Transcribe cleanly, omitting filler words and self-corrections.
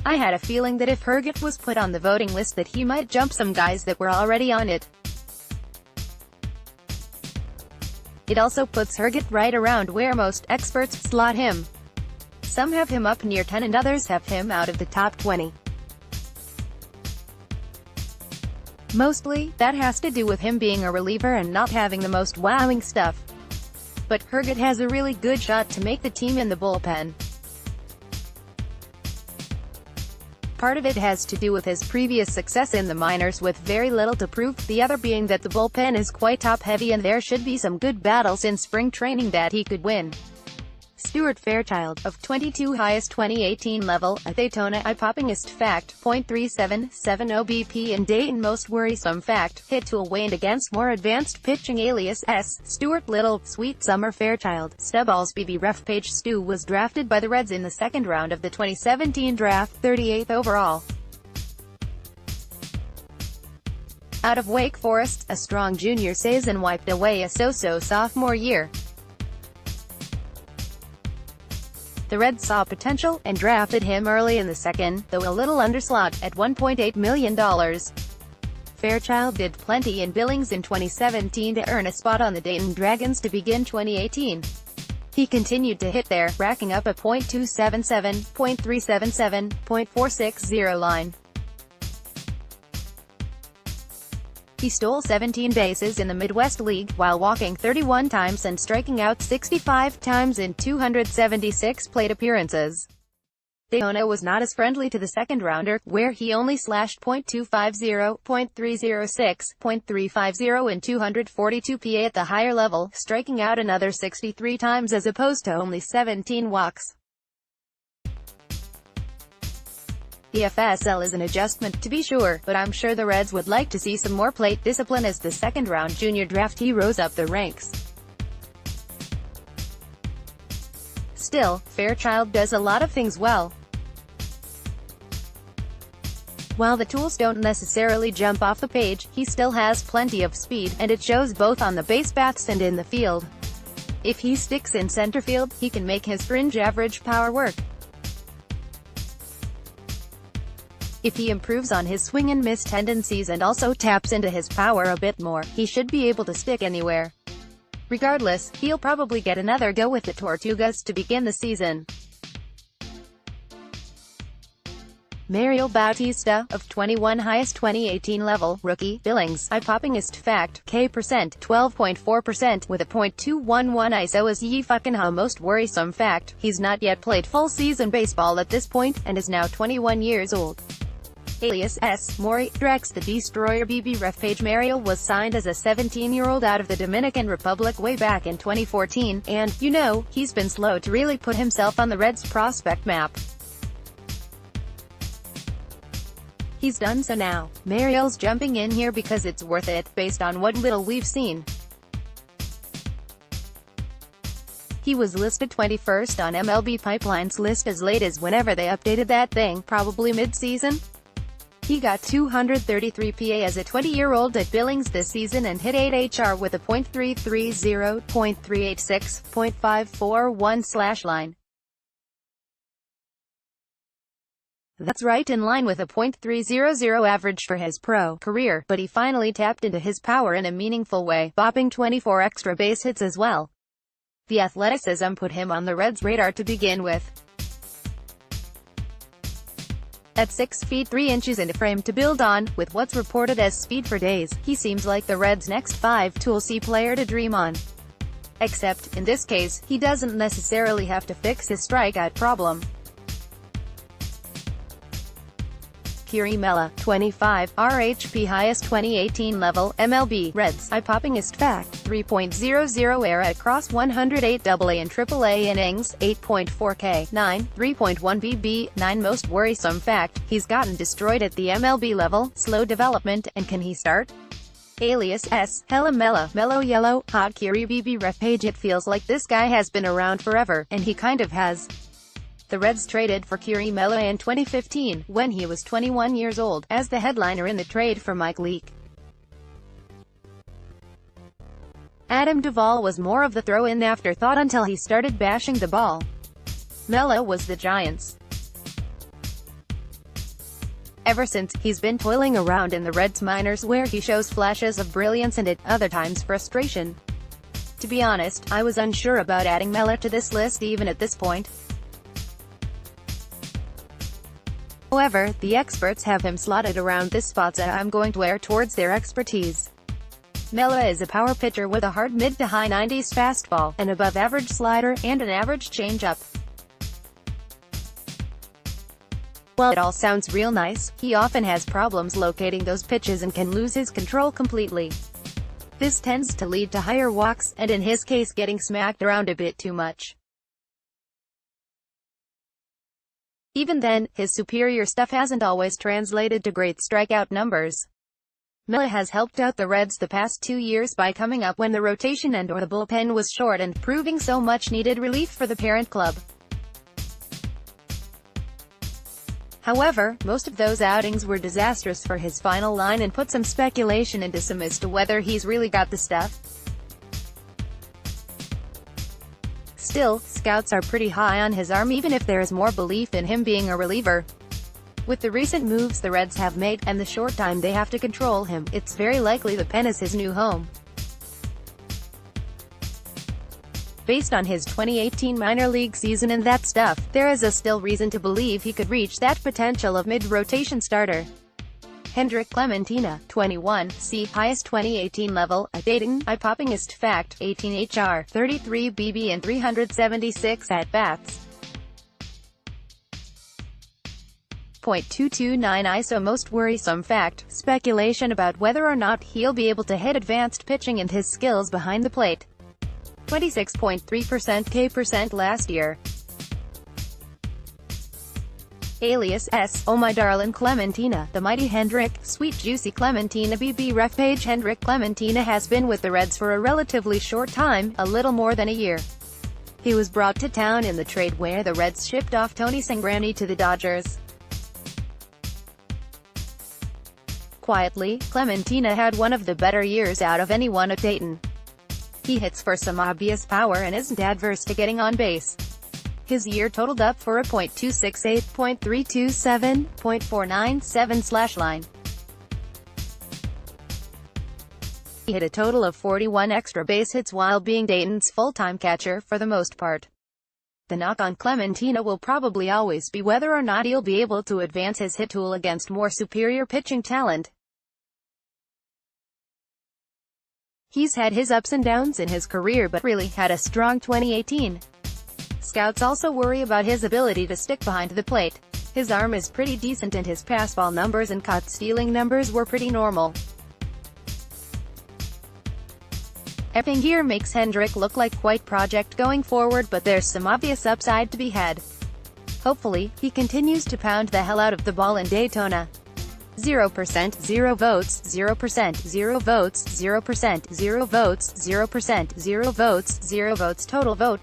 I had a feeling that if Herget was put on the voting list that he might jump some guys that were already on it. It also puts Herget right around where most experts slot him. Some have him up near 10 and others have him out of the top 20. Mostly, that has to do with him being a reliever and not having the most wowing stuff. But Herget has a really good shot to make the team in the bullpen. Part of it has to do with his previous success in the minors with very little to prove, the other being that the bullpen is quite top-heavy and there should be some good battles in spring training that he could win. Stewart Fairchild, of 22 highest 2018 level, at Daytona, eye-poppingest fact, .377 OBP in Dayton most worrisome fact, hit to a waned against more advanced pitching alias S. Stewart Little, Sweet Summer Fairchild, Stubballs BB ref page Stu was drafted by the Reds in the second round of the 2017 draft, 38th overall. Out of Wake Forest, a strong junior season wiped away a so-so sophomore year. The Reds saw potential, and drafted him early in the second, though a little underslot, at $1.8 million. Fairchild did plenty in Billings in 2017 to earn a spot on the Dayton Dragons to begin 2018. He continued to hit there, racking up a .277, .377, .460 line. He stole 17 bases in the Midwest League, while walking 31 times and striking out 65 times in 276 plate appearances. Daytona was not as friendly to the second-rounder, where he only slashed .250, .306, .350 in 242 PA at the higher level, striking out another 63 times as opposed to only 17 walks. The FSL is an adjustment, to be sure, but I'm sure the Reds would like to see some more plate discipline as the second-round junior draftee rose up the ranks. Still, Fairchild does a lot of things well. While the tools don't necessarily jump off the page, he still has plenty of speed, and it shows both on the base paths and in the field. If he sticks in center field, he can make his fringe average power work. If he improves on his swing and miss tendencies and also taps into his power a bit more, he should be able to stick anywhere. Regardless, he'll probably get another go with the Tortugas to begin the season. Mariel Bautista, of 21 highest 2018 level, rookie, Billings, eye-poppingest fact, K%, 12.4%, with a .211 ISO is ye fucking ha most worrisome fact, he's not yet played full season baseball at this point, and is now 21 years old. Alias S. Maury, Drex the Destroyer BB ref page Mariel was signed as a 17-year-old out of the Dominican Republic way back in 2014, and, you know, he's been slow to really put himself on the Reds' prospect map. He's done so now. Mariel's jumping in here because it's worth it, based on what little we've seen. He was listed 21st on MLB Pipeline's list as late as whenever they updated that thing, probably mid-season. He got 233 PA as a 20-year-old at Billings this season and hit .8 HR with a .330, .386, .541 /line. That's right in line with a .300 average for his pro career, but he finally tapped into his power in a meaningful way, bopping 24 extra base hits as well. The athleticism put him on the Reds' radar to begin with. At 6 feet 3 inches and a frame to build on, with what's reported as speed for days, he seems like the Reds' next 5-tool C player to dream on. Except, in this case, he doesn't necessarily have to fix his strikeout problem. Milla, 25, RHP highest 2018 level, MLB, Reds, eye-poppingest fact, 3.00 ERA across 108 AA and AAA innings, 8.4 K, 9, 3.1 BB, 9 most worrisome fact, he's gotten destroyed at the MLB level, slow development, and can he start? Alias S. Hella Milla, Mellow Yellow, Hot Kiri BB ref page. It feels like this guy has been around forever, and he kind of has. The Reds traded for Milla in 2015, when he was 21 years old, as the headliner in the trade for Mike Leake. Adam Duvall was more of the throw-in afterthought until he started bashing the ball. Milla was the Giants' Ever since, he's been toiling around in the Reds minors where he shows flashes of brilliance and at other times frustration. To be honest, I was unsure about adding Milla to this list even at this point. However, the experts have him slotted around this spot, so I'm going to err towards their expertise. Milla is a power pitcher with a hard mid to high 90s fastball, an above-average slider, and an average changeup. While it all sounds real nice, he often has problems locating those pitches and can lose his control completely. This tends to lead to higher walks, and in his case getting smacked around a bit too much. Even then, his superior stuff hasn't always translated to great strikeout numbers. Milla has helped out the Reds the past 2 years by coming up when the rotation and/or the bullpen was short and proving so much needed relief for the parent club. However, most of those outings were disastrous for his final line and put some speculation into some as to whether he's really got the stuff. Still, scouts are pretty high on his arm even if there is more belief in him being a reliever. With the recent moves the Reds have made, and the short time they have to control him, it's very likely the pen is his new home. Based on his 2018 minor league season and that stuff, there is still reason to believe he could reach that potential of mid-rotation starter. Herget Clementina, 21, C, highest 2018 level, at Dayton, eye-poppingest fact, 18 HR, 33 BB and 376 at-bats. .229 ISO. Most worrisome fact, speculation about whether or not he'll be able to hit advanced pitching and his skills behind the plate. 26.3% K% last year. Alias S, oh my darling Clementina, the mighty Herget, sweet juicy Clementina BB. Ref page. Herget Clementina has been with the Reds for a relatively short time, a little more than a year. He was brought to town in the trade where the Reds shipped off Tony Sangrani to the Dodgers. Quietly, Clementina had one of the better years out of anyone at Dayton. He hits for some obvious power and isn't adverse to getting on base. His year totaled up for a .268, .327, .497 /line. He hit a total of 41 extra base hits while being Dayton's full-time catcher for the most part. The knock on Clementina will probably always be whether or not he'll be able to advance his hit tool against more superior pitching talent. He's had his ups and downs in his career but really had a strong 2018. Scouts also worry about his ability to stick behind the plate. His arm is pretty decent and his passball numbers and caught-stealing numbers were pretty normal. Everything here makes Herget look like quite project going forward, but there's some obvious upside to be had. Hopefully, he continues to pound the hell out of the ball in Daytona. 0%, 0 votes, 0%, 0 votes, 0%, 0 votes, 0%, 0 votes, 0 votes, total vote